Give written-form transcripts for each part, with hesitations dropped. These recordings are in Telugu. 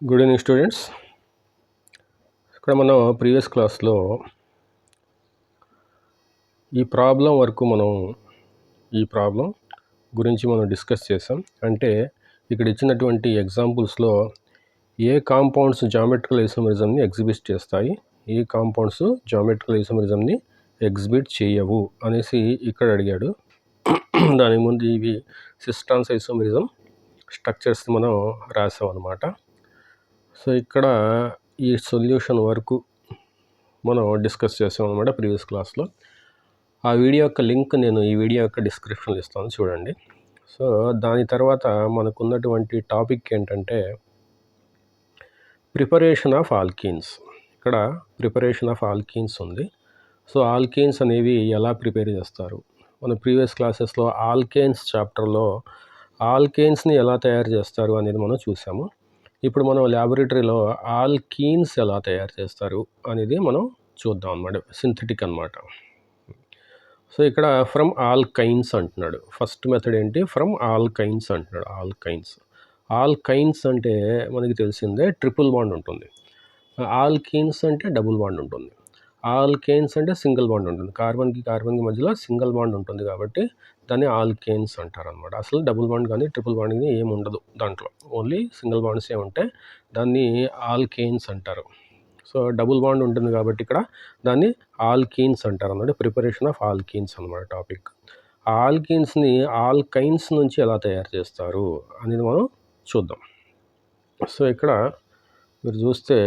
Good evening students. ఇక్కడ మనం ప్రీవియస్ క్లాస్లో ఈ ప్రాబ్లం గురించి మనం డిస్కస్ చేసాం. అంటే ఇక్కడ ఇచ్చినటువంటి ఎగ్జాంపుల్స్లో ఏ కాంపౌండ్స్ జామెట్రికల్ ఐసోమెరిజంని ఎగ్జిబిట్ చేస్తాయి, ఏ కాంపౌండ్స్ జామెట్రికల్ ఐసోమెరిజంని ఎగ్జిబిట్ చేయవు అనేసి ఇక్కడ అడిగాడు. దాని ముందు ఇవి సిస్టాన్స్ ఐసోమెరిజం స్ట్రక్చర్స్ మనం రాసాం అన్నమాట. సో ఇక్కడ ఈ సొల్యూషన్ వరకు మనం డిస్కస్ చేసాం అనమాట ప్రీవియస్ క్లాస్లో. ఆ వీడియో యొక్క లింక్ నేను ఈ వీడియో యొక్క డిస్క్రిప్షన్లో ఇస్తాను, చూడండి. సో దాని తర్వాత మనకున్నటువంటి టాపిక్ ఏంటంటే ప్రిపరేషన్ ఆఫ్ ఆల్కీన్స్. ఇక్కడ ప్రిపరేషన్ ఆఫ్ ఆల్కీన్స్ ఉంది. సో ఆల్కీన్స్ అనేవి ఎలా ప్రిపేర్ చేస్తారు, మన ప్రీవియస్ క్లాసెస్లో ఆల్కేన్స్ చాప్టర్లో ఆల్కేన్స్ని ఎలా తయారు చేస్తారు అనేది మనం చూసాము. ఇప్పుడు మనం ల్యాబొరేటరీలో ఆల్కీన్స్ ఎలా తయారు చేస్తారు అనేది మనం చూద్దాం అన్నమాట. సింథటిక్ అన్నమాట. సో ఇక్కడ ఫ్రమ్ ఆల్కైన్స్ అంటున్నాడు. ఫస్ట్ మెథడ్ ఏంటి? ఫ్రమ్ ఆల్కైన్స్ అంటున్నాడు. ఆల్కైన్స్ అంటే మనకి తెలిసిందే ట్రిపుల్ బాండ్ ఉంటుంది. ఆల్కీన్స్ అంటే డబుల్ బాండ్ ఉంటుంది. ఆల్కేన్స్ అంటే సింగిల్ బాండ్ ఉంటుంది. కార్బన్కి మధ్యలో సింగిల్ బాండ్ ఉంటుంది కాబట్టి దాన్ని ఆల్కేన్స్ అంటారు అనమాట. అసలు డబుల్ బాండ్ కానీ ట్రిపుల్ బాండ్ కానీ ఏమి ఉండదు దాంట్లో, ఓన్లీ సింగిల్ బాండ్సే ఉంటాయి. దాన్ని ఆల్కేన్స్ అంటారు. సో డబుల్ బాండ్ ఉంటుంది కాబట్టి ఇక్కడ దాన్ని ఆల్కీన్స్ అంటారు అన్నమాట. ప్రిపరేషన్ ఆఫ్ ఆల్కీన్స్ అన్నమాట టాపిక్. ఆల్కీన్స్ని ఆల్కైన్స్ నుంచి ఎలా తయారు చేస్తారు అనేది మనం చూద్దాం. సో ఇక్కడ మీరు చూస్తే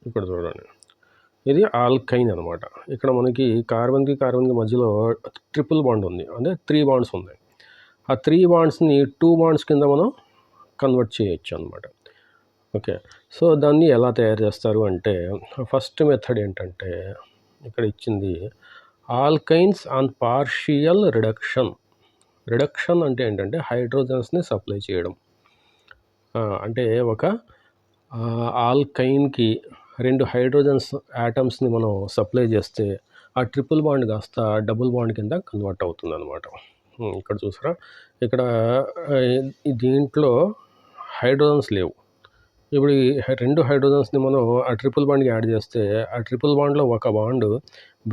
ఇక్కడ చూడండి, ఇది ఆల్కైన్ అనమాట. ఇక్కడ మనకి కార్బన్కి మధ్యలో ట్రిపుల్ బాండ్ ఉంది, అంటే 3 బాండ్స్ ఉన్నాయి. ఆ 3 బాండ్స్ని 2 బాండ్స్ కింద మనం కన్వర్ట్ చేయొచ్చు అనమాట. ఓకే, సో దాన్ని ఎలా తయారు చేస్తారు అంటే ఫస్ట్ మెథడ్ ఏంటంటే ఇక్కడ ఇచ్చింది alkynes on partial reduction. Reduction అంటే ఏంటంటే హైడ్రోజన్స్ని సప్లై చేయడం. అంటే ఒక ఆల్కైన్కి 2 హైడ్రోజన్స్ యాటమ్స్ని మనం సప్లై చేస్తే ఆ ట్రిపుల్ బాండ్ కాస్త డబుల్ బాండ్ కింద కన్వర్ట్ అవుతుంది అనమాట. ఇక్కడ చూసారా, ఇక్కడ దీంట్లో హైడ్రోజన్స్ లేవు. ఇప్పుడు ఈ 2 హైడ్రోజన్స్ని మనం ఆ ట్రిపుల్ బాండ్కి యాడ్ చేస్తే ఆ ట్రిపుల్ బాండ్లో ఒక బాండ్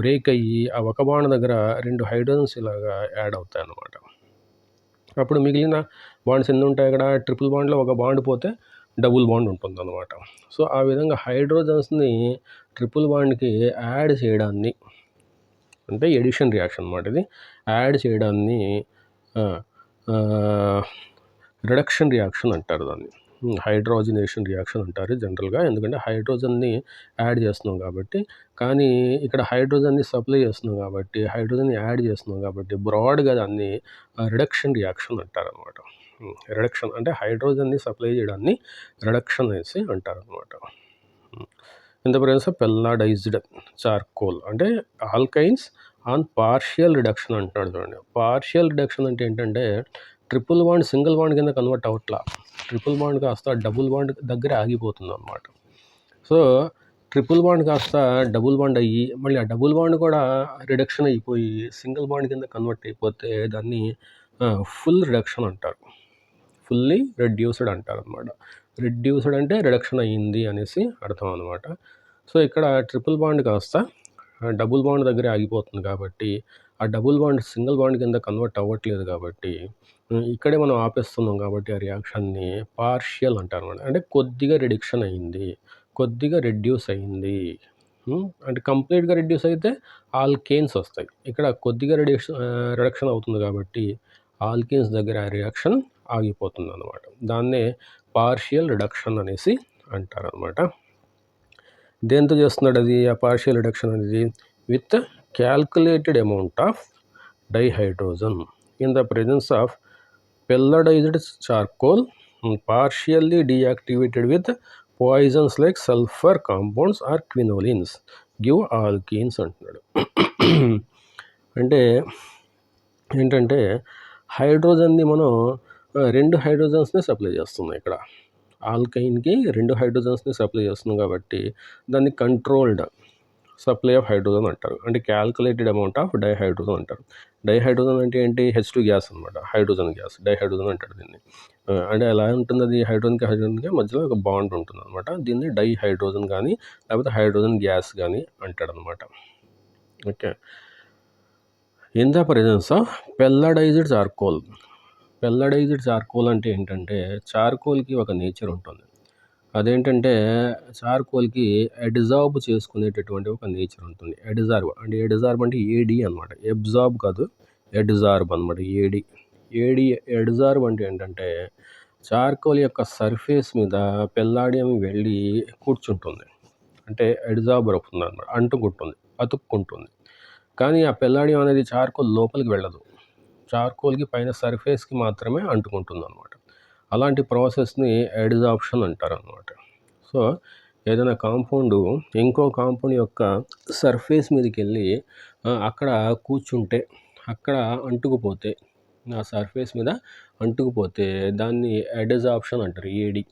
బ్రేక్ అయ్యి ఆ ఒక బాండ్ దగ్గర 2 హైడ్రోజన్స్ ఇలాగా యాడ్ అవుతాయి అన్నమాట. అప్పుడు మిగిలిన బాండ్స్ ఎన్ని ఉంటాయి? అక్కడ ట్రిపుల్ బాండ్లో ఒక బాండ్ పోతే డబుల్ బాండ్ ఉంటుంది అనమాట. సో ఆ విధంగా హైడ్రోజన్స్ని ట్రిపుల్ బాండ్కి యాడ్ చేయడాన్ని, అంటే ఎడిషన్ రియాక్షన్ అన్నమాట, ఇది యాడ్ చేయడాన్ని రిడక్షన్ రియాక్షన్ అంటారు. దాన్ని హైడ్రోజనేషన్ రియాక్షన్ అంటారు జనరల్గా, ఎందుకంటే హైడ్రోజన్ని యాడ్ చేస్తున్నాం కాబట్టి. కానీ ఇక్కడ హైడ్రోజన్ని సప్లై చేస్తున్నాం కాబట్టి, హైడ్రోజన్ని యాడ్ చేస్తున్నాం కాబట్టి బ్రాడ్గా దాన్ని రిడక్షన్ రియాక్షన్ అంటారు అనమాట. రిడక్షన్ అంటే హైడ్రోజన్ని సప్లై చేయడాన్ని రిడక్షన్ అనేసి అంటారు అనమాట. In the presence of palladised charcoal, అంటే ఆల్కైన్స్ ఆన్ పార్షియల్ రిడక్షన్ అంటున్నాడు. చూడండి, పార్షియల్ రిడక్షన్ అంటే ఏంటంటే ట్రిపుల్ బాండ్ సింగిల్ బాండ్ కింద కన్వర్ట్ అవ్వట్లా, ట్రిపుల్ బాండ్ కాస్త డబుల్ బాండ్ దగ్గర ఆగిపోతుంది అనమాట. సో ట్రిపుల్ బాండ్ కాస్త డబుల్ బాండ్ అయ్యి మళ్ళీ ఆ డబుల్ బాండ్ కూడా రిడక్షన్ అయిపోయి సింగిల్ బాండ్ కింద కన్వర్ట్ అయిపోతే దాన్ని ఫుల్ రిడక్షన్ అంటారు, ఫుల్లీ రెడ్యూస్డ్ అంటారు అనమాట. రెడ్యూస్డ్ అంటే రిడక్షన్ అయ్యింది అనేసి అర్థం అనమాట. సో ఇక్కడ ట్రిపుల్ బాండ్ కాస్త డబుల్ బాండ్ దగ్గర ఆగిపోతుంది కాబట్టి, ఆ డబుల్ బాండ్ సింగిల్ బాండ్ కింద కన్వర్ట్ అవ్వట్లేదు కాబట్టి ఇక్కడే మనం ఆపేస్తున్నాం కాబట్టి ఆ రియాక్షన్ని పార్షియల్ అంటారు అనమాట. అంటే కొద్దిగా రిడక్షన్ అయ్యింది, కొద్దిగా రెడ్యూస్ అయ్యింది. అంటే కంప్లీట్గా రెడ్యూస్ అయితే ఆల్కేన్స్ వస్తాయి. ఇక్కడ కొద్దిగా రిడక్షన్ అవుతుంది కాబట్టి ఆల్కేన్స్ దగ్గర ఆ రియాక్షన్ ఆగిపోతుంది అనమాట. దాన్నే పార్షియల్ రిడక్షన్ అనేసి అంటారు అనమాట. దేంతో చేస్తున్నాడు అది ఆ పార్షియల్ రిడక్షన్ అనేది? With calculated amount of dihydrogen in the presence of pelladized charcoal partially deactivated with poisons like sulfur compounds or quinolines give alkenes అంటున్నాడు. అంటే ఏంటంటే హైడ్రోజన్ని మనం 2 హైడ్రోజన్స్ని సప్లై చేస్తున్నాం. ఇక్కడ ఆల్కైన్కి 2 హైడ్రోజన్స్ని సప్లై చేస్తున్నాం కాబట్టి దాన్ని కంట్రోల్డ్ సప్లై ఆఫ్ హైడ్రోజన్ అంటారు. అంటే క్యాల్కులేటెడ్ అమౌంట్ ఆఫ్ డైహైడ్రోజన్ అంటారు. డైహైడ్రోజన్ అంటే ఏంటి? H2 గ్యాస్ అనమాట. హైడ్రోజన్ గ్యాస్ డైహైడ్రోజన్ అంటారు దీన్ని. అంటే ఎలా ఉంటుంది? అది హైడ్రోజన్కి మధ్యలో ఒక బాండ్ ఉంటుంది అనమాట. దీన్ని డైహైడ్రోజన్ కానీ లేకపోతే హైడ్రోజన్ గ్యాస్ కానీ అంటాడనమాట. Okay. In the presence of palladised charcoal. Palladised charcoal అంటే ఏంటంటే చార్కోల్కి ఒక నేచర్ ఉంటుంది. అదేంటంటే చార్కోల్కి అడ్జార్బ్ చేసుకునేటటువంటి ఒక నేచర్ ఉంటుంది. అడ్జార్బ్ అంటే ఏడి అనమాట. అబ్జార్బ్ కాదు, అడ్జార్బ్ అనమాట. ఏడి అడ్జార్బ్ అంటే ఏంటంటే చార్కోల్ యొక్క సర్ఫేస్ మీద పెల్లాడియం వెళ్ళి కూర్చుంటుంది. అంటే అడ్జార్బర్ అవుతుంది అనమాట. అతుక్కుంటుంది. కానీ ఆ పెల్లాడియం అనేది చార్కోల్ లోపలికి వెళ్ళదు. చార్కోల్కి పైన సర్ఫేస్కి మాత్రమే అంటుకుంటుంది అనమాట. అలాంటి ప్రాసెస్ని అడ్జార్ప్షన్ అంటారు అనమాట. సో ఏదైనా కాంపౌండ్ ఇంకో కాంపౌండ్ యొక్క సర్ఫేస్ మీదకి వెళ్ళి అక్కడ కూర్చుంటే, అక్కడ అంటుకుపోతే, ఆ సర్ఫేస్ మీద అంటుకుపోతే దాన్ని అడ్జార్ప్షన్ అంటారు, ఏడి.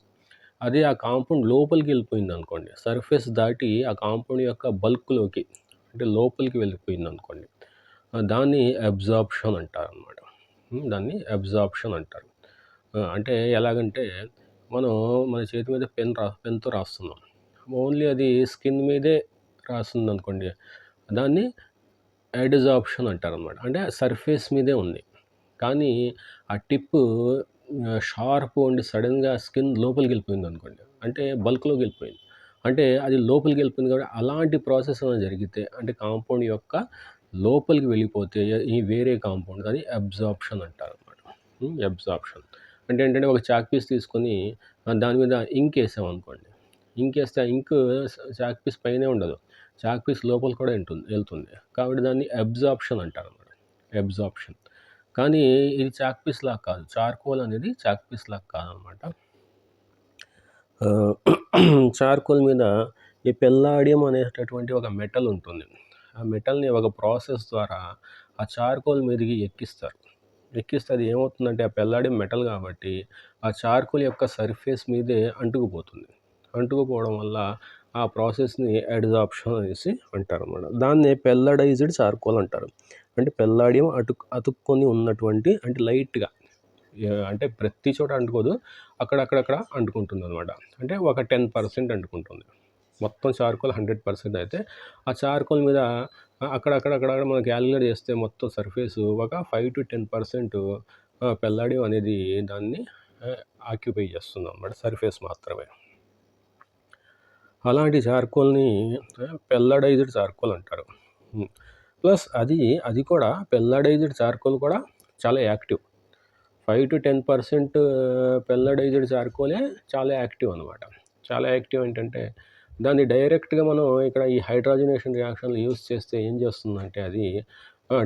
అదే ఆ కాంపౌండ్ లోపలికి వెళ్ళిపోయింది అనుకోండి, సర్ఫేస్ దాటి ఆ కాంపౌండ్ యొక్క బల్క్లోకి అంటే లోపలికి వెళ్ళిపోయింది అనుకోండి, దాన్ని అబ్జార్ప్షన్ అంటారు అనమాట. దాన్ని అంటారు. అంటే ఎలాగంటే మనం మన చేతి మీద పెన్తో రాస్తున్నాం. ఓన్లీ అది స్కిన్ మీదే రాస్తుంది అనుకోండి, దాన్ని అడ్జార్ప్షన్ అంటారనమాట. అంటే సర్ఫేస్ మీదే ఉంది, కానీ ఆ టిప్ షార్ప్ ఉండి సడన్గా స్కిన్ లోపలికి వెళ్ళిపోయింది అనుకోండి, అంటే బల్క్లోకి వెళ్ళిపోయింది, అంటే అది లోపలికి వెళ్ళిపోయింది కాబట్టి అలాంటి ప్రాసెస్ ఏమైనా జరిగితే, అంటే కాంపౌండ్ యొక్క లోపలికి వెళ్ళిపోతే ఈ వేరే కాంపౌండ్, అది అబ్జార్ప్షన్ అంటారనమాట. అబ్జార్ప్షన్ అంటే ఏంటంటే ఒక చాక్ పీస్ తీసుకొని దాని మీద ఇంక్ వేసాం అనుకోండి, ఇంక్ వేస్తే ఆ ఇంక్ చాక్ పీస్ పైనే ఉండదు, చాక్ పీస్ లోపల కూడా వెళ్తుంది. కాబట్టి దాన్ని అబ్జార్ప్షన్ అంటారు అన్నమాట. అబ్జార్ప్షన్. కానీ ఇది చాక్ పీస్ లాగా కాదు, చార్కోల్ అనేది చాక్ పీస్ లాగా కాదనమాట. చార్కోల్ మీద ఈ పెల్లాడియం అనేటటువంటి ఒక మెటల్ ఉంటుంది. ఆ మెటల్ని ఒక ప్రాసెస్ ద్వారా ఆ చార్కోల్ మీదకి ఎక్కిస్తే అది ఏమవుతుందంటే ఆ పెల్లాడియం మెటల్ కాబట్టి ఆ చార్కోల్ యొక్క సర్ఫేస్ మీదే అంటుకుపోవడం వల్ల ఆ ప్రాసెస్ని అడ్జార్ప్షన్ అనేసి అంటారు అన్నమాట. దాన్ని పెల్లడైజ్డ్ చార్కోల్ అంటారు. అంటే పెల్లాడియం అతుక్కొని ఉన్నటువంటి, అంటే లైట్గా, అంటే ప్రతి చోట అంటుకోదు, అక్కడక్కడ అంటుకుంటుంది అనమాట. అంటే ఒక 10% అంటుకుంటుంది. మొత్తం చార్కోల్ 100% అయితే ఆ చార్కోల్ మీద అక్కడక్కడ మనం క్యాలిక్యులేట్ చేస్తే మొత్తం సర్ఫేసు ఒక 5 to 10% పెల్లాడియం అనేది దాన్ని ఆక్యుపై చేస్తుంది అన్నమాట, సర్ఫేస్ మాత్రమే. అలాంటి చార్కోల్ని పెల్లడైజ్డ్ చార్కోల్ అంటారు. ప్లస్ అది కూడా పెల్లడైజ్డ్ చార్కోల్ కూడా చాలా యాక్టివ్. 5 to 10% పెల్లడైజ్డ్ చార్కోలే చాలా యాక్టివ్ అనమాట. చాలా యాక్టివ్ ఏంటంటే దాన్ని డైరెక్ట్గా మనం ఇక్కడ ఈ హైడ్రోజనేషన్ రియాక్షన్లు యూస్ చేస్తే ఏం చేస్తుందంటే అది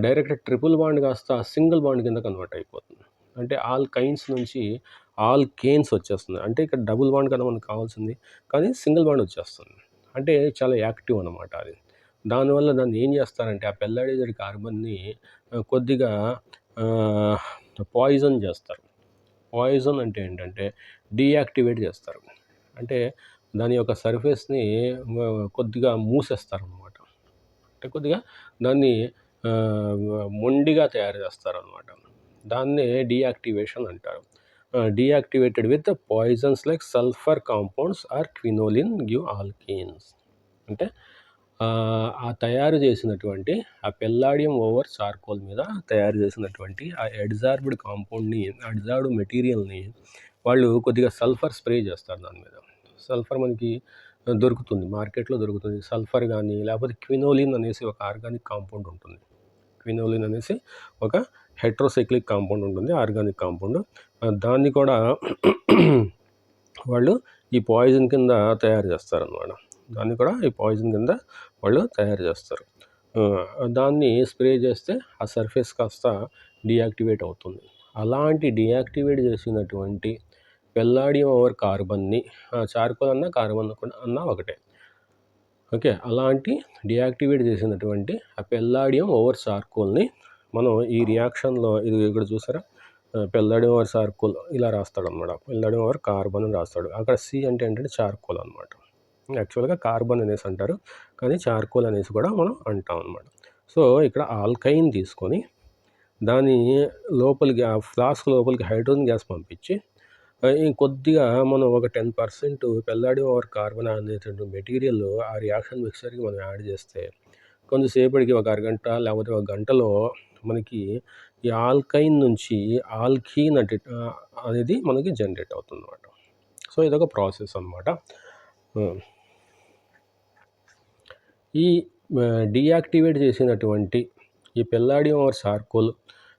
డైరెక్ట్ ట్రిపుల్ బాండ్ కాస్త సింగిల్ బాండ్ కింద కన్వర్ట్ అయిపోతుంది. అంటే ఆల్ కైన్స్ నుంచి ఆల్ కేన్స్ వచ్చేస్తుంది. అంటే ఇక్కడ డబుల్ బాండ్ కదా మనకు కావాల్సింది, కానీ సింగిల్ బాండ్ వచ్చేస్తుంది. అంటే చాలా యాక్టివ్ అనమాట అది. దానివల్ల దాన్ని ఏం చేస్తారంటే ఆ పెల్లడైజ్డ్ కార్బన్ని కొద్దిగా పాయిజన్ చేస్తారు. పాయిజన్ అంటే ఏంటంటే డీయాక్టివేట్ చేస్తారు. అంటే దాని యొక్క సర్ఫేస్ని కొద్దిగా మూసేస్తారనమాట. అంటే కొద్దిగా దాన్ని మొండిగా తయారు చేస్తారనమాట. దాన్నే డీయాక్టివేషన్ అంటారు. Deactivated with poisons like sulphur compounds or quinoline give alkenes. అంటే ఆ తయారు చేసినటువంటి ఆ పెల్లాడియం ఓవర్ చార్కోల్ మీద తయారు చేసినటువంటి ఆ అడ్జార్బ్డ్ కాంపౌండ్ని, అడ్జార్బ్డ్ మెటీరియల్ని వాళ్ళు కొద్దిగా సల్ఫర్ స్ప్రే చేస్తారు దాని మీద. సల్ఫర్ మనకి దొరుకుతుంది, మార్కెట్లో దొరుకుతుంది. సల్ఫర్ కానీ లేకపోతే క్వినోలిన్ అనేసి ఒక ఆర్గానిక్ కాంపౌండ్ ఉంటుంది. క్వినోలిన్ అనేసి ఒక హెట్రోసైక్లిక్ కాంపౌండ్ ఉంటుంది, ఆర్గానిక్ కాంపౌండ్. దాన్ని కూడా వాళ్ళు ఈ పాయిజన్ కింద తయారు చేస్తారన్నమాట. దాన్ని కూడా ఈ పాయిజన్ కింద వాళ్ళు తయారు చేస్తారు. దాన్ని స్ప్రే చేస్తే ఆ సర్ఫేస్ కాస్త డీయాక్టివేట్ అవుతుంది. అలాంటి డీయాక్టివేట్ చేసినటువంటి పెల్లాడియం ఓవర్ కార్బన్ని, చార్కోల్ అన్న కార్బన్ అన్న ఒకటే, ఓకే. అలాంటి డీయాక్టివేట్ చేసినటువంటి ఆ పెల్లాడియం ఓవర్ చార్కోల్ని మనం ఈ రియాక్షన్లో ఇది ఇక్కడ చూసారా, పెల్లాడియం ఓవర్ చార్కోల్ ఇలా రాస్తాడు అనమాట. పెల్లాడియం ఓవర్ కార్బన్ అని రాస్తాడు. అక్కడ సి అంటే ఏంటంటే చార్కోల్ అనమాట. యాక్చువల్గా కార్బన్ అనేసి అంటారు, కానీ చార్కోల్ అనేసి కూడా మనం అంటాం అనమాట. సో ఇక్కడ ఆల్కైన్ తీసుకొని దాని లోపలికి ఆ ఫ్లాస్క్ లోపలికి హైడ్రోజన్ గ్యాస్ పంపించి ఇంకొద్దిగా మనం ఒక 10% పెల్లాడియం ఆర్ కార్బన్ అనేటువంటి మెటీరియల్ ఆ రియాక్షన్ మిక్సర్కి మనం యాడ్ చేస్తే కొంతసేపటికి ఒక అరగంట లేకపోతే ఒక గంటలో మనకి ఈ ఆల్కైన్ నుంచి ఆల్కీన్ అనేది మనకి జనరేట్ అవుతుంది అనమాట. సో ఇదొక ప్రాసెస్ అనమాట. ఈ డీయాక్టివేట్ చేసినటువంటి ఈ పెల్లాడియం ఆర్ చార్కోల్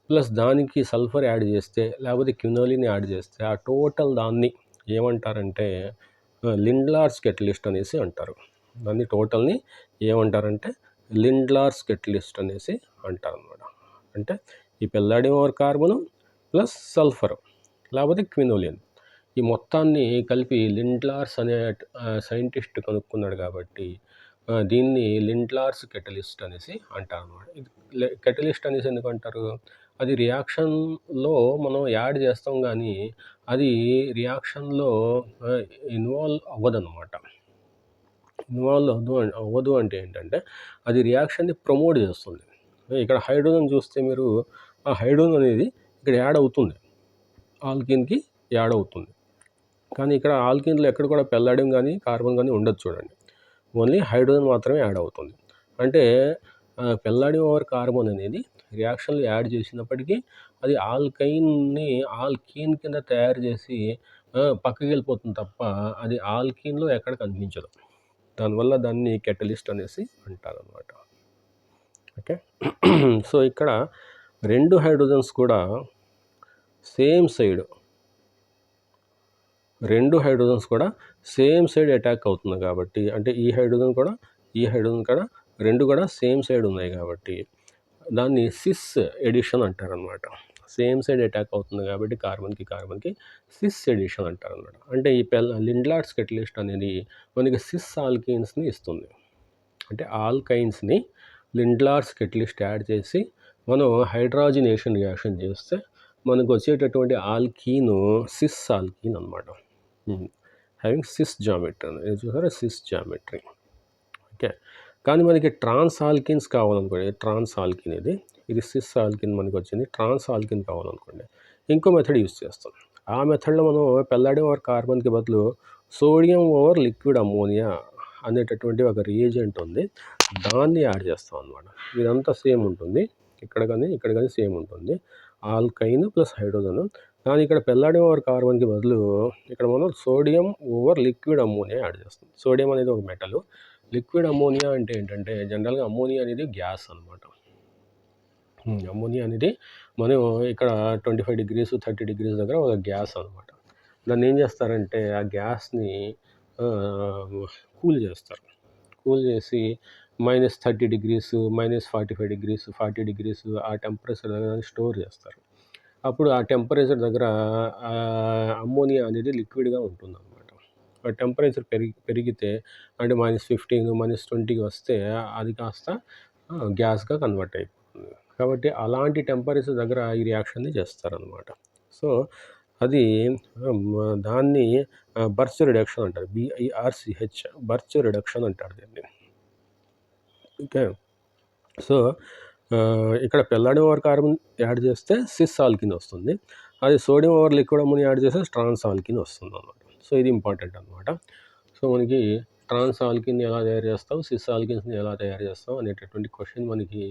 ప్లస్ దానికి సల్ఫర్ యాడ్ చేస్తే లేకపోతే క్వినోలిన్ యాడ్ చేస్తే ఆ టోటల్ దాన్ని ఏమంటారంటే లిండ్లార్స్ కెటలిస్ట్ అనేసి అంటారు. దాన్ని టోటల్ని ఏమంటారంటే లిండ్లార్స్ కెటలిస్ట్ అనేసి అంటారు అనమాట. అంటే ఈ palladium or carbon plus sulphur లేకపోతే క్వినోలిన్ ఈ మొత్తాన్ని కలిపి లిండ్లార్స్ అనే సైంటిస్ట్ కనుక్కున్నాడు కాబట్టి దీన్ని లిండ్లార్స్ కెటలిస్ట్ అనేసి అంటారు అనమాట. కెటలిస్ట్ అనేసి ఎందుకు అంటారు? అది రియాక్షన్లో మనం యాడ్ చేస్తాం కానీ అది రియాక్షన్లో ఇన్వాల్వ్ అవ్వదన్నమాట. ఇన్వాల్వ్ అవ్వదు అంటే ఏంటంటే అది రియాక్షన్ని ప్రమోట్ చేస్తుంది. ఇక్కడ హైడ్రోజన్ చూస్తే మీరు ఆ హైడ్రోజన్ అనేది ఇక్కడ యాడ్ అవుతుంది, ఆల్కిన్కి యాడ్ అవుతుంది. కానీ ఇక్కడ ఆల్కిన్లో ఎక్కడ కూడా పెల్లాడియం కానీ కార్బన్ కానీ ఉండదు చూడండి, ఓన్లీ హైడ్రోజన్ మాత్రమే యాడ్ అవుతుంది. అంటే పెల్లాడియం ఓవర్ కార్బన్ అనేది రియాక్షన్లు యాడ్ చేసినప్పటికీ అది ఆల్కైన్ని ఆల్కీన్ కింద తయారు చేసి పక్కకి వెళ్ళిపోతుంది తప్ప అది ఆల్కీన్లో ఎక్కడ కనిపించదు. దానివల్ల దాన్ని కెటలిస్ట్ అనేసి అంటారు అనమాట. ఓకే, సో ఇక్కడ రెండు హైడ్రోజన్స్ కూడా సేమ్ సైడ్ అటాక్ అవుతుంది కాబట్టి, అంటే ఈ హైడ్రోజన్ కూడా రెండు కూడా సేమ్ సైడ్ ఉన్నాయి కాబట్టి దాన్ని సిస్ ఎడిషన్ అంటారనమాట. సేమ్ సైడ్ అటాక్ అవుతుంది కాబట్టి కార్బన్కి సిస్ ఎడిషన్ అంటారనమాట. అంటే ఈ లిండ్లార్స్ కెటలిస్ట్ అనేది మనకి సిస్ ఆల్కైన్స్ని ఇస్తుంది. అంటే ఆల్కైన్స్ని లిండ్లార్స్ కెటలిస్ట్ యాడ్ చేసి మనం హైడ్రాజినేషన్ రియాక్షన్ చేస్తే మనకు వచ్చేటటువంటి ఆల్కీన్ సిస్ ఆల్కీన్ అనమాట. హ్యావింగ్ సిస్ జామెట్రీ అనేది చూసారా, సిస్ జామెట్రీ. ఓకే, కానీ మనకి ట్రాన్స్ ఆల్కిన్స్ కావాలనుకోండి, ట్రాన్స్ ఆల్కిన్ ఇది సిస్ ఆల్కిన్ మనకి వచ్చింది. ట్రాన్స్ ఆల్కిన్ కావాలనుకోండి ఇంకో మెథడ్ యూస్ చేస్తాం. ఆ మెథడ్లో మనం పెల్లాడియం ఓవర్ కార్బన్కి బదులు సోడియం ఓవర్ లిక్విడ్ అమ్మోనియా అనేటటువంటి ఒక రియేజెంట్ ఉంది, దాన్ని యాడ్ చేస్తాం అనమాట. ఇదంతా సేమ్ ఉంటుంది, ఇక్కడ కానీ సేమ్ ఉంటుంది, ఆల్కైన్ ప్లస్ హైడ్రోజన్. కానీ ఇక్కడ పెల్లాడియం ఓవర్ కార్బన్కి బదులు ఇక్కడ మనం sodium over liquid ammonia add చేస్తాం. సోడియం అనేది ఒక మెటల్, లిక్విడ్ అమ్మోనియా అంటే ఏంటంటే జనరల్గా అమ్మోనియా అనేది గ్యాస్ అనమాట. అమ్మోనియా అనేది మనం ఇక్కడ 25 degrees 30 degrees దగ్గర ఒక గ్యాస్ అనమాట. దాన్ని ఏం చేస్తారంటే ఆ గ్యాస్ని కూల్ చేసి -30 degrees -45 degrees 40 degrees ఆ టెంపరేచర్ దగ్గర స్టోర్ చేస్తారు. అప్పుడు ఆ టెంపరేచర్ దగ్గర అమ్మోనియా అనేది లిక్విడ్గా ఉంటుందన్నమాట. ఆ టెంపరేచర్ పెరిగితే అంటే -15 -20 వస్తే అది కాస్త గ్యాస్గా కన్వర్ట్ అయిపోతుంది. కాబట్టి అలాంటి టెంపరేచర్ దగ్గర ఈ రియాక్షన్ని చేస్తారనమాట. సో అది దాన్ని బర్చ్ రిడక్షన్ అంటారు, BIRCH బర్చ్ రిడక్షన్ అంటారు దీన్ని. ఓకే, సో ఇక్కడ పెల్లాడియం ఓవర్ కార్బన్ యాడ్ చేస్తే సిస్ ఆల్కిన్ వస్తుంది, అది sodium over liquid ammonia add చేస్తే ట్రాన్స్ ఆల్కిన్ వస్తుంది అన్నమాట. సో ఇది ఇంపార్టెంట్ అనమాట. సో మనకి ట్రాన్స్ ఆల్కిన్ ఎలా తయారు చేస్తావు, సిస్ ఆల్కిన్స్ని ఎలా తయారు చేస్తావు అనేటటువంటి క్వశ్చన్ మనకి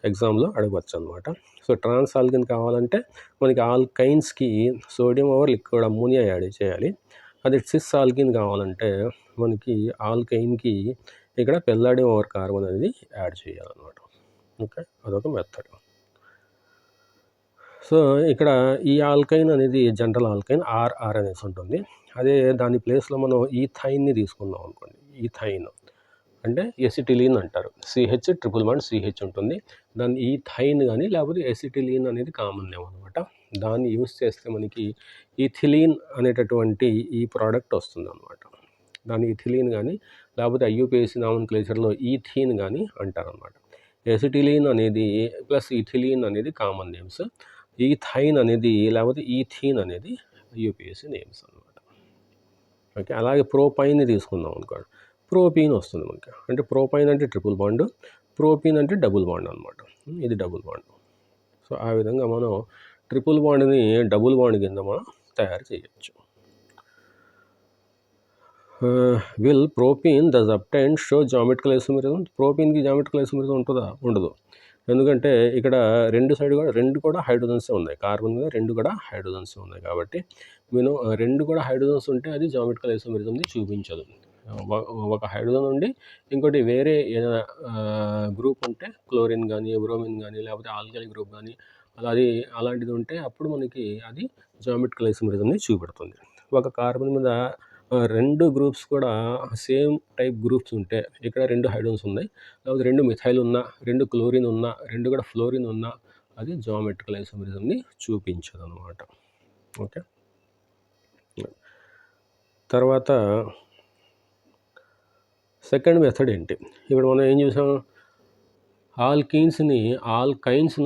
ఎగ్జామ్లో అడగవచ్చు అనమాట. సో ట్రాన్స్ ఆల్కిన్ కావాలంటే మనకి ఆల్కైన్స్కి sodium over liquid ammonia add చేయాలి. అది సిస్ ఆల్కిన్ కావాలంటే మనకి ఆల్కైన్కి ఇక్కడ పెల్లాడియం ఓవర్ కార్బన్ అనేది యాడ్ చేయాలన్నమాట. ఓకే, అదొక మెథడ్. సో ఇక్కడ ఈ ఆల్కైన్ అనేది జనరల్ ఆల్కైన్ RR అనేసి ఉంటుంది. అదే దాని ప్లేస్లో మనం ఈథైన్ని తీసుకుందాం అనుకోండి. ఈథైన్ అంటే ఎసిటిలీన్ అంటారు, CH1 ఉంటుంది. దాన్ని ఈథైన్ కానీ లేకపోతే ఎసిటిలీన్ అనేది కామన్ నేమ్ అనమాట. దాన్ని యూస్ చేస్తే మనకి ఈథిలీన్ అనేటటువంటి ఈ ప్రోడక్ట్ వస్తుంది అనమాట. దాన్ని ఇథిలీన్ కానీ లేకపోతే IUPAC నామన్క్లేచర్లో ఈథీన్ కానీ అంటారనమాట. ఎసిటిలీన్ అనేది ప్లస్ ఇథిలీన్ అనేది కామన్ నేమ్స్, ఈథైన్ అనేది లేకపోతే ఈథీన్ అనేది IUPAC నేమ్స్ అనమాట. ఓకే, అలాగే ప్రోపైన్ని తీసుకుందాం అనుకోండి. ప్రోపీన్ వస్తుంది మనకి. అంటే ప్రోపైన్ అంటే ట్రిపుల్ బాండ్, ప్రోపీన్ అంటే డబుల్ బాండ్ అనమాట. ఇది డబుల్ బాండ్. సో ఆ విధంగా మనం ట్రిపుల్ బాండ్ని డబుల్ బాండ్ కింద మనం తయారు చేయొచ్చు. Will propene thus obtain show geometrical isomerism. ప్రోపీన్కి జామెట్రికల్ ఐసోమెరిజం ఉంటుందా? ఉండదు. ఎందుకంటే ఇక్కడ రెండు కూడా హైడ్రోజన్సే ఉన్నాయి. కార్బన్ మీద రెండు కూడా హైడ్రోజన్సే ఉన్నాయి కాబట్టి నేను రెండు కూడా హైడ్రోజన్స్ ఉంటే అది జామెట్రికల్ ఐసోమెరిజంని చూపించదు. ఒక హైడ్రోజన్ ఉండి ఇంకోటి వేరే ఏదైనా గ్రూప్ ఉంటే క్లోరిన్ కానీ బ్రోమిన్ కానీ లేకపోతే ఆల్కలీ గ్రూప్ కానీ అలాంటిది ఉంటే అప్పుడు మనకి అది జామెట్రికల్ ఐసోమెరిజంని చూపెడుతుంది. ఒక కార్బన్ మీద రెండు గ్రూప్స్ కూడా సేమ్ టైప్ గ్రూప్స్ ఉంటే ఇక్కడ రెండు హైడ్రోజన్స్ ఉన్నాయి, లేకపోతే రెండు మిథైల్ ఉన్నా, రెండు క్లోరిన్ ఉన్నా, రెండు కూడా ఫ్లోరిన్ ఉన్నా అది జామెట్రికల్ ఐసోమెరిజంని చూపించదు అనమాట. ఓకే, తర్వాత సెకండ్ మెథడ్ ఏంటి? ఇప్పుడు మనం ఏం చూసాం, ఆల్కైన్స్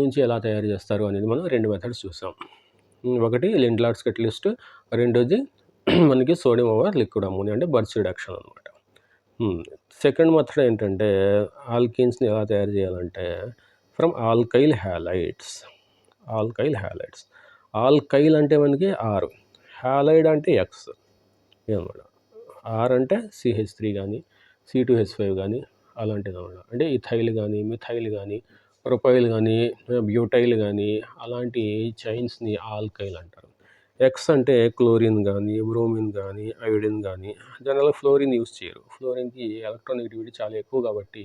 నుంచి ఎలా తయారు చేస్తారు అనేది మనం రెండు మెథడ్స్ చూసాం. ఒకటి లిండ్లార్డ్స్ కెటలిస్ట్, రెండోది మనకి సోడియం ఓవర్ లిక్విడ్ అమోనియా అంటే బర్చ్ రిడక్షన్ అనమాట. సెకండ్ మెథడ్ ఏంటంటే ఆల్కీన్స్ని ఎలా తయారు చేయాలంటే ఫ్రమ్ ఆల్కైల్ హ్యాలైడ్స్. ఆల్కైల్ అంటే మనకి ఆర్, హ్యాలైడ్ అంటే ఎక్స్ అనమాట. ఆర్ అంటే CH3 కానీ C2H5 కానీ అలాంటిది అనమాట. అంటే ఇథైల్ కానీ మిథైల్ కానీ ప్రొపైల్ కానీ బ్యూటైల్ కానీ అలాంటి చైన్స్ని ఆల్కైల్ అంటారు. ఎక్స్ అంటే క్లోరిన్ కానీ బ్రోమిన్ కానీ అయోడిన్ కానీ. జనరల్గా ఫ్లోరిన్ యూస్ చేయరు. ఫ్లోరిన్కి ఎలక్ట్రోనెగటివిటీ చాలా ఎక్కువ కాబట్టి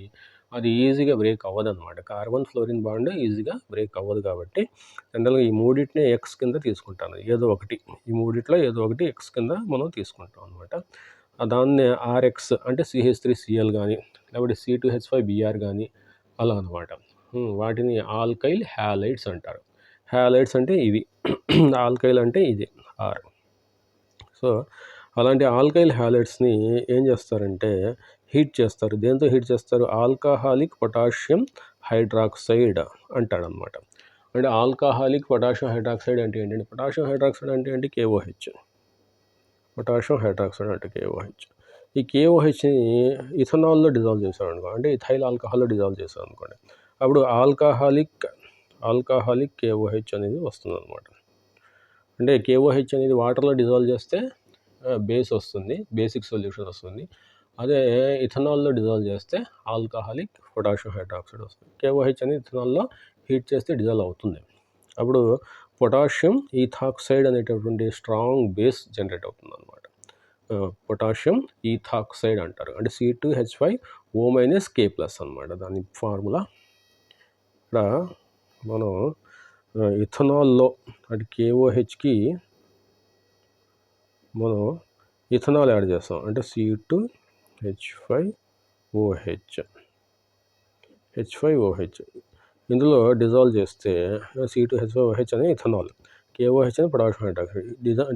అది ఈజీగా బ్రేక్ అవ్వదు అనమాట. కార్బన్ ఫ్లోరిన్ బాండ్ ఈజీగా బ్రేక్ అవ్వదు కాబట్టి జనరల్గా ఈ మూడింటినే ఎక్స్ కింద తీసుకుంటాను. ఏదో ఒకటి ఈ మూడిట్లో ఏదో ఒకటి ఎక్స్ కింద మనం తీసుకుంటాం అనమాట. దాన్ని RX అంటే CH3Cl కానీ లేకపోతే C2H5Br కానీ అలా అనమాట. వాటిని ఆల్కైల్ హ్యాలైడ్స్ అంటారు. హ్యాలైడ్స్ అంటే ఇవి, ఆల్కైల్ అంటే ఇది ఆర్. సో అలాంటి ఆల్కైల్ హ్యాలైడ్స్ని ఏం చేస్తారంటే హీట్ చేస్తారు. దేంతో హీట్ చేస్తారు? ఆల్కహాలిక్ పొటాషియం హైడ్రాక్సైడ్ అంటాడనమాట. అంటే ఆల్కహాలిక్ పొటాషియం హైడ్రాక్సైడ్ అంటే ఏంటంటే, పొటాషియం హైడ్రాక్సైడ్ అంటే ఏంటి? KOH. పొటాషియం హైడ్రాక్సైడ్ అంటే KOH. ఈ KOHని ఇథనాల్లో డిజాల్వ్ చేశారు అనుకో, అంటే ఇథైల్ ఆల్కహాల్లో డిజాల్వ్ చేశారు అనుకోండి, అప్పుడు ఆల్కహాలిక్ KOH అనేది వస్తుంది అనమాట. అంటే KOH అనేది వాటర్లో డిజాల్వ్ చేస్తే బేస్ వస్తుంది, బేసిక్ సొల్యూషన్ వస్తుంది. అదే ఇథనాల్లో డిజాల్వ్ చేస్తే ఆల్కహాలిక్ పొటాషియం హైడ్రాక్సైడ్ వస్తుంది. KOH అనేది ఇథనాల్లో హీట్ చేస్తే డిజాల్వ్ అవుతుంది. అప్పుడు పొటాషియం ఈథాక్సైడ్ అనేటటువంటి స్ట్రాంగ్ బేస్ జనరేట్ అవుతుంది అనమాట. పొటాషియం ఈథాక్సైడ్ అంటారు. అంటే C2H5O- K+ అనమాట దాని ఫార్ములా. ఇక్కడ మనం ఇథనాల్లో అంటే KOHకి మనం ఇథనాల్ యాడ్ చేస్తాం. అంటే C2H5OH ఇందులో డిజాల్వ్ చేస్తే C2H5OH అనే ఇథనాల్, KOH అని పొటాషియం హైడ్రాక్సైడ్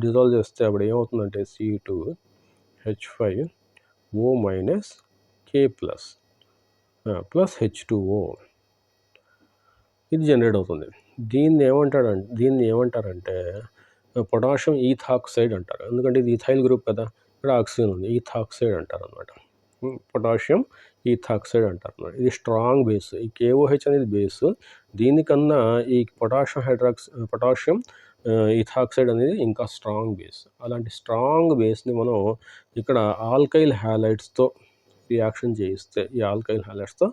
డిజాల్వ్ చేస్తే అప్పుడు ఏమవుతుందంటే C2H5O- K+ ప్లస్ H2O ఇది జనరేట్ అవుతుంది. దీన్ని ఏమంటారంటే పొటాషియం ఈథాక్సైడ్ అంటారు. ఎందుకంటే ఇది ఇథైల్ గ్రూప్ కదా, ఇక్కడ ఆక్సిజన్ ఉంది, ఈథాక్సైడ్ అంటారు అనమాట. పొటాషియం ఈథాక్సైడ్ అంటారు అనమాట. ఇది స్ట్రాంగ్ బేస్. ఈ KOH అనేది బేస్, దీనికన్నా ఈ పొటాషియం ఈథాక్సైడ్ అనేది ఇంకా స్ట్రాంగ్ బేస్. అలాంటి స్ట్రాంగ్ బేస్ని మనం ఇక్కడ ఆల్కైల్ హ్యాలైడ్స్తో రియాక్షన్ చేయిస్తే, ఈ ఆల్కైల్ హ్యాలైడ్స్తో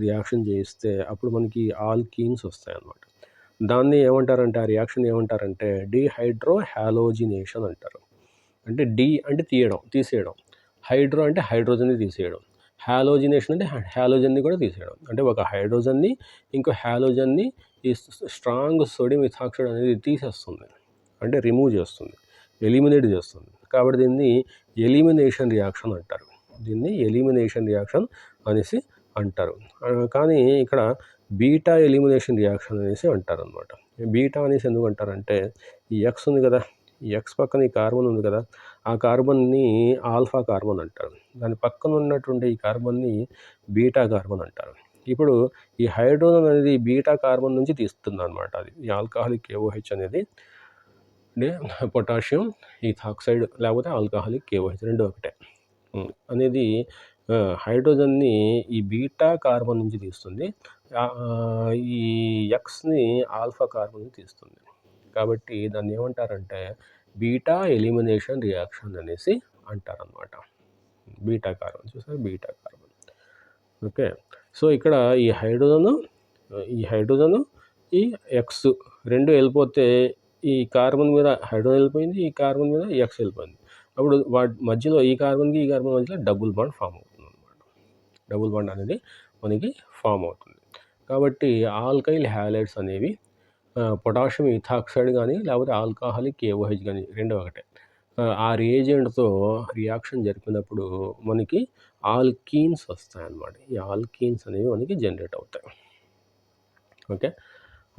రియాక్షన్ చేయిస్తే అప్పుడు మనకి ఆల్కీన్స్ వస్తాయి అన్నమాట. దాన్ని ఏమంటారంటే, ఆ రియాక్షన్ ఏమంటారంటే డిహైడ్రో హ్యాలోజినేషన్ అంటారు. అంటే డి అంటే తీసేయడం, హైడ్రో అంటే హైడ్రోజన్ని తీసేయడం, హ్యాలోజినేషన్ అంటే హ్యాలోజన్ని కూడా తీసేయడం. అంటే ఒక హైడ్రోజన్ని ఇంకో హ్యాలోజన్ని ఈ స్ట్రాంగ్ సోడియం ఇథాక్సైడ్ అనేది తీసేస్తుంది, అంటే రిమూవ్ చేస్తుంది, ఎలిమినేట్ చేస్తుంది. కాబట్టి దీన్ని ఎలిమినేషన్ రియాక్షన్ అంటారు. దీన్ని ఎలిమినేషన్ రియాక్షన్ అనేసి అంటారు. కానీ ఇక్కడ బీటా ఎలిమినేషన్ రియాక్షన్ అనేసి అంటారు అనమాట. బీటా అనేసి ఎందుకు అంటారంటే, ఈ ఎక్స్ ఉంది కదా, ఈ ఎక్స్ పక్కన ఈ కార్బన్ ఉంది కదా, ఆ కార్బన్ని ఆల్ఫా కార్బన్ అంటారు. దాని పక్కన ఉన్నటువంటి ఈ కార్బన్ని బీటా కార్బన్ అంటారు. ఇప్పుడు ఈ హైడ్రోజన్ అనేది బీటా కార్బన్ నుంచి తీస్తుంది అనమాట. అది ఈ ఆల్కహాలిక్ KOH అనేది పొటాషియం ఈథాక్సైడ్ లేకపోతే ఆల్కహాలిక్ KOH రెండు ఒకటే అనేది హైడ్రోజన్ని ఈ బీటా కార్బన్ నుంచి తీస్తుంది, ఈ ఎక్స్ని ఆల్ఫా కార్బన్ నుంచి తీస్తుంది. కాబట్టి దాన్ని ఏమంటారంటే బీటా ఎలిమినేషన్ రియాక్షన్ అనేసి అంటారనమాట. బీటా కార్బన్ చూసారు, బీటా కార్బన్. ఓకే, సో ఇక్కడ ఈ హైడ్రోజను ఈ ఎక్స్ రెండు వెళ్ళిపోతే ఈ కార్బన్ మీద హైడ్రోజన్ వెళ్ళిపోయింది, ఈ కార్బన్ మీద ఎక్స్ వెళ్ళిపోయింది. అప్పుడు వాటి మధ్యలో ఈ కార్బన్కి ఈ కార్బన్ మధ్యలో డబుల్ బాండ్ ఫామ్ అవుతుంది అనమాట. డబుల్ బాండ్ అనేది మనకి ఫామ్ అవుతుంది. కాబట్టి ఆల్కైల్ హ్యాలైడ్స్ అనేవి పొటాషియం ఇథాక్సైడ్ కానీ లేకపోతే ఆల్కహాలిక్ KOH కానీ రెండు ఒకటే. ఆ రియేజెంట్తో రియాక్షన్ జరిపినప్పుడు మనకి ఆల్కీన్స్ వస్తాయన్నమాట. ఈ ఆల్కీన్స్ అనేవి మనకి జనరేట్ అవుతాయి. ఓకే,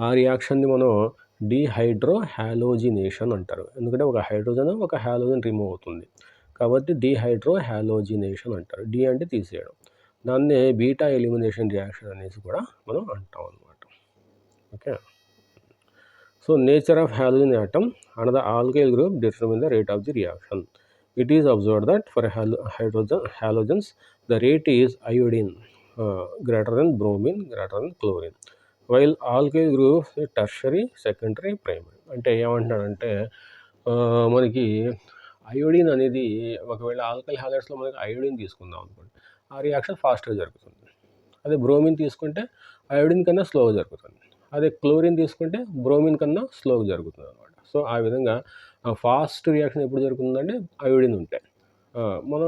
ఆ రియాక్షన్ని మనం డీహైడ్రో హ్యాలోజినేషన్ అంటారు. ఎందుకంటే ఒక హైడ్రోజన్ ఒక హ్యాలోజన్ రిమూవ్ అవుతుంది కాబట్టి డీహైడ్రో హ్యాలోజినేషన్ అంటారు. డి అంటే తీసేయడం. దాన్నే బీటా ఎలిమినేషన్ రియాక్షన్ అనేసి కూడా మనం అంటాం అన్నమాట. Okay, so nature of halogen atom and the alkyl group determine the rate of the reaction. It is observed that for halogens the rate is iodine greater than bromine greater than chlorine, while alkyl groups tertiary, secondary, primary. అంటే ఏమంటున్నాడంటే మనకి అయోడిన్ అనేది ఒకవేళ ఆల్కైల్ హ్యాలైడ్స్లో మనకి అయోడిన్ తీసుకుందాం అనుకోండి, ఆ రియాక్షన్ ఫాస్ట్గా జరుగుతుంది. అదే బ్రోమిన్ తీసుకుంటే అయోడిన్ కన్నా స్లోగా జరుగుతుంది. అదే క్లోరిన్ తీసుకుంటే బ్రోమిన్ కన్నా స్లోగా జరుగుతుంది అనమాట. సో ఆ విధంగా ఫాస్ట్ రియాక్షన్ ఎప్పుడు జరుగుతుందంటే అయోడిన్ ఉంటే. మనం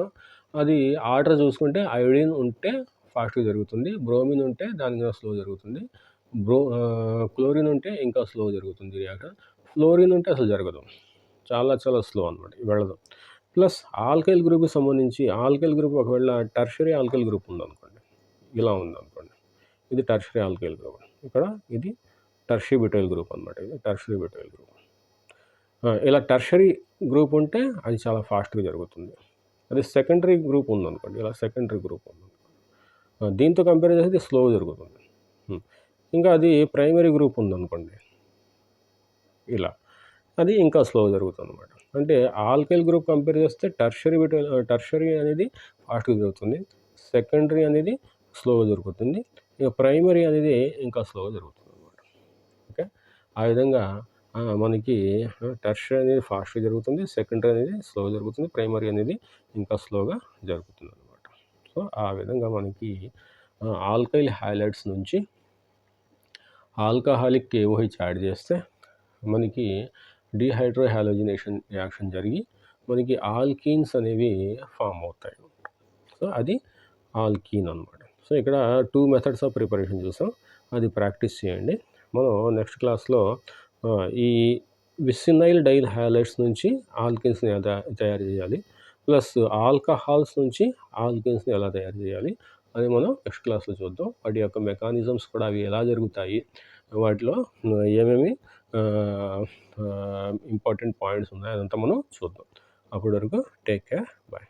అది ఆర్డర్ చూసుకుంటే అయోడిన్ ఉంటే ఫాస్ట్గా జరుగుతుంది, బ్రోమిన్ ఉంటే దానికన్నా స్లో జరుగుతుంది, క్లోరిన్ ఉంటే ఇంకా స్లో జరుగుతుంది రియాక్షన్, ఫ్లోరిన్ ఉంటే అసలు జరగదు, చాలా చాలా స్లో అనమాట, వెళ్ళదు. ప్లస్ ఆల్కైల్ గ్రూప్కి సంబంధించి ఆల్కైల్ గ్రూప్ ఒకవేళ టర్షరీ ఆల్కైల్ గ్రూప్ ఉందనుకోండి, ఇలా ఉందనుకోండి, ఇది టర్షరీ ఆల్కైల్ గ్రూప్, ఇక్కడ ఇది టర్షరీ బ్యూటైల్ గ్రూప్ అనమాట. ఇది టర్షరీ బ్యూటైల్ గ్రూప్. ఇలా టర్షరీ గ్రూప్ ఉంటే అది చాలా ఫాస్ట్గా జరుగుతుంది. అది సెకండరీ గ్రూప్ ఉందనుకోండి, ఇలా సెకండరీ గ్రూప్ ఉందనుకోండి, దీంతో కంపేర్ చేస్తే స్లో జరుగుతుంది. ఇంకా అది ప్రైమరీ గ్రూప్ ఉందనుకోండి, ఇలా అది ఇంకా స్లో జరుగుతుంది అనమాట. అంటే ఆల్కైల్ గ్రూప్ కంపేర్ చేస్తే టర్షరీ అనేది ఫాస్ట్గా జరుగుతుంది, సెకండరీ అనేది స్లోగా జరుగుతుంది, ఇక ప్రైమరీ అనేది ఇంకా స్లోగా జరుగుతుంది అనమాట. ఓకే, ఆ విధంగా మనకి టర్షరీ అనేది ఫాస్ట్గా జరుగుతుంది, సెకండరీ అనేది స్లోగా జరుగుతుంది, ప్రైమరీ అనేది ఇంకా స్లోగా జరుగుతుంది అనమాట. సో ఆ విధంగా మనకి ఆల్కైల్ హ్యాలైడ్స్ నుంచి ఆల్కహాలిక్ KOH యాడ్ చేస్తే మనకి డీహైడ్రో హ్యాలోజినేషన్ రియాక్షన్ జరిగి మనకి ఆల్కీన్స్ అనేవి ఫామ్ అవుతాయి. సో అది ఆల్కీన్ అనమాట. సో ఇక్కడ 2 మెథడ్స్ ఆఫ్ ప్రిపరేషన్ చూసాం, అది ప్రాక్టీస్ చేయండి. మనం నెక్స్ట్ క్లాస్లో ఈ విసినైల్ డైల్ హ్యాలైడ్స్ నుంచి ఆల్కిన్స్ని ఎలా తయారు చేయాలి, ప్లస్ ఆల్కహాల్స్ నుంచి ఆల్కిన్స్ని ఎలా తయారు చేయాలి అది మనం నెక్స్ట్ క్లాస్లో చూద్దాం. వాటి యొక్క మెకానిజమ్స్ కూడా అవి ఎలా జరుగుతాయి, వాటిలో ఏమేమి ఇంపార్టెంట్ పాయింట్స్ ఉన్నాయి, అదంతా మనం చూద్దాం. అప్పటి వరకు టేక్ కేర్, బాయ్.